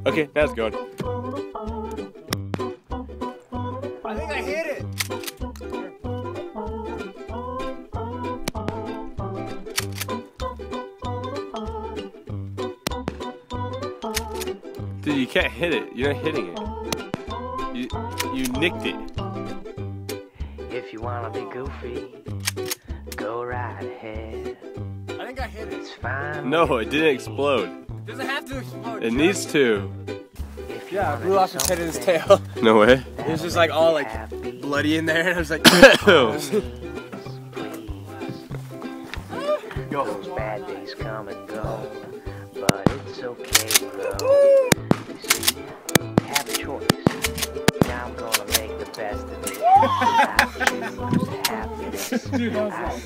Okay, now it's going. I think I hit it. Dude, you can't hit it. You're not hitting it. You nicked it. If you wanna be goofy, go right ahead. I think I hit it. It's fine. No, it didn't explode. Does it have to explode? It needs to. If you Yeah, I wanna blew do off his head and his something, tail. No way. It was just like all like happy, bloody in there, and I was like, please. go. Those bad days come and go, but it's okay, bro. You see, have a choice. Now I'm gonna make the best of it. I choose happiness. I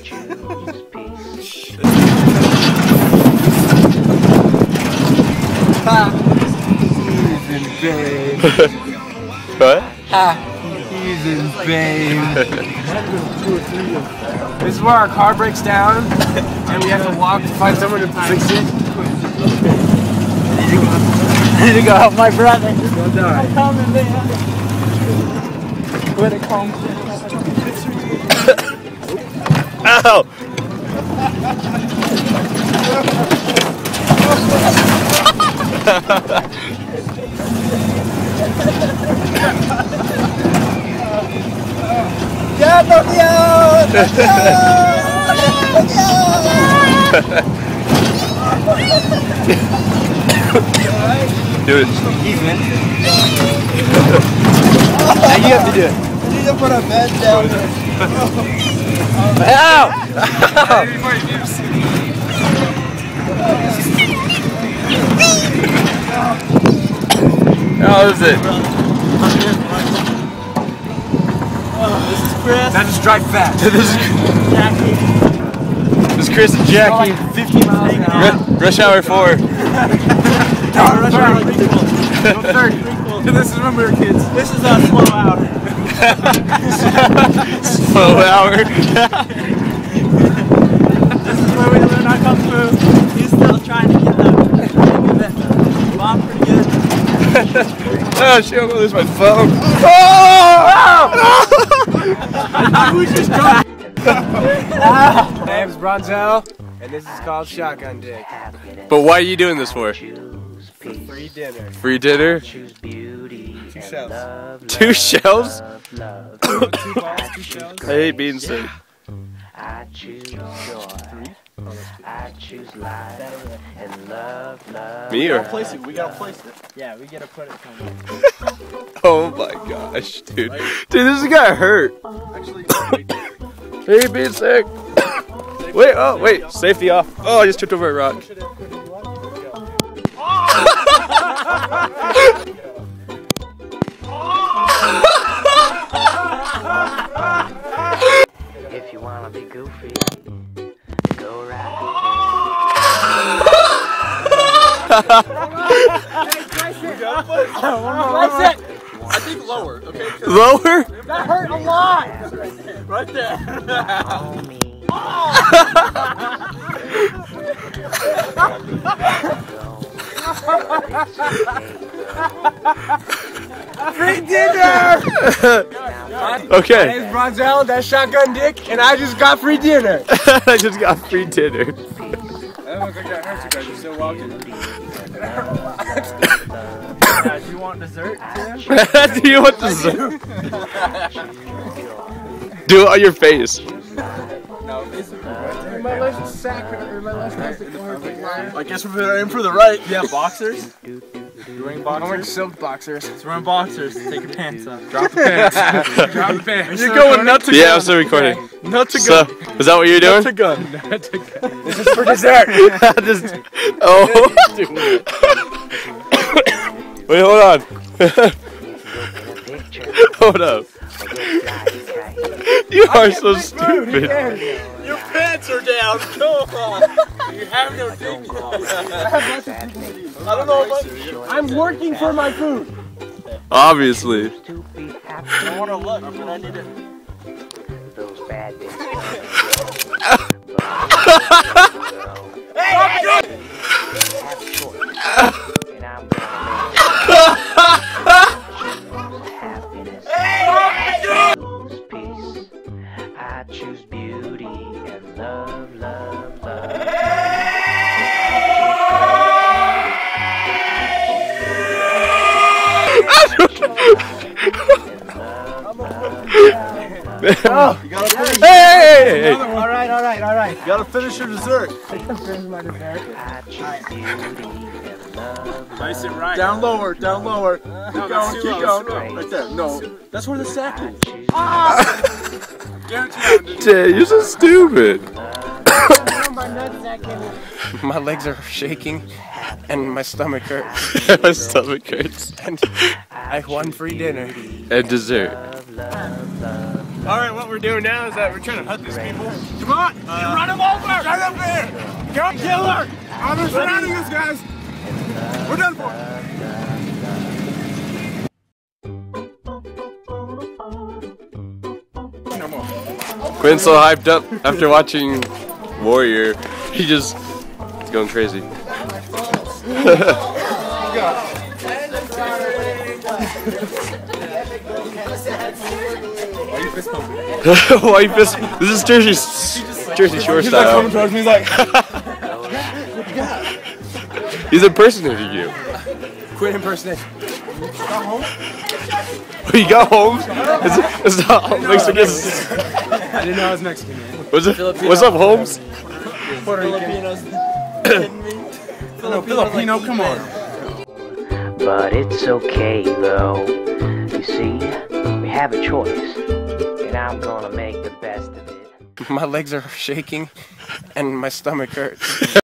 choose peace. What? He's in pain. This is where our car breaks down, and we have to walk to find someone to fix it. I need to go help my brother. I'm coming, man. Where it comes. Ow! Yeah, Do it. Now you have to do it. I need to put a bed down there. Ow! How is it? This is Chris. Now just drive fast. This is Chris and Jackie. 50 miles an hour. Rush hour 4. Rush hour 30. This is when we were kids. This is a slow hour. Slow hour. This is where we learn our kung fu. He's still trying to get up. Mom, pretty good. Oh shit, I'm gonna lose my phone. I was just My name's Bronzel, and this is called Shotgun Dick. But why are you doing this for? Free dinner. Free dinner? Choose beauty. 2 shells. Love, 2 shells? love. 2 balls, 2 shells. I hate being sick. I choose joy. I choose life and love. Me or? We gotta place it. Yeah, we gotta put it somewhere. Oh my gosh, dude. Dude, this guy hurt. Actually, Hey, being sick. Wait, oh, wait. Safety off. Oh, I just tripped over a rock. If you wanna be goofy, go right I think lower, okay? Lower? That hurt a lot! Right there. on me. Free dinner! Okay. My name's Bronzel, that's Shotgun Dick, and I just got free dinner. I just got free dinner. I don't think that hurts you guys, you're still walking. Do you want dessert too? Do you want dessert? Do it on your face. No, my left sack or my left testicle hurts like mine. I guess we're in for the right. Yeah, boxers. You're wearing boxers? I'm wearing silk boxers. Let's run boxers. Take your pants off. Drop the pants. Drop the pants. You're going nut to gun. Yeah, I'm still recording. Nut to So, gun. is that what you're doing? Nut to gun. This is for dessert. Just, oh. Wait, hold on. Hold up. You are so stupid. Your pants are down. Come on. You have no dignity. I don't know about I'm working for my food. Obviously. I want to look, but I need it. Those bad days. And I'm gonna make Oh. You gotta finish. Hey! All right. You gotta finish your dessert. Here's my dessert. Nice and right. Down lower. Keep going. Right there. No, that's where the sack is. Jay, you're so stupid. My legs are shaking and my stomach hurts. My stomach hurts. And I won free dinner. And dessert. Alright, what we're doing now is that we're trying to hunt these people. Come on, run them over. Right up there. Go, killer. Oh, they're surrounding us, guys. We're done for. Quinn's so hyped up after watching Warrior. He's going crazy. Why are you fist? This is Jersey Shore style. He's towards me, he's like, He's impersonating you. Quinn impersonation. You got Holmes? It's not Mexican. I didn't know I was Mexican, man. What's up, Holmes? Puerto Rican. Filipino, come on. But it's okay though. You see, we have a choice, and I'm gonna make the best of it. My legs are shaking and my stomach hurts.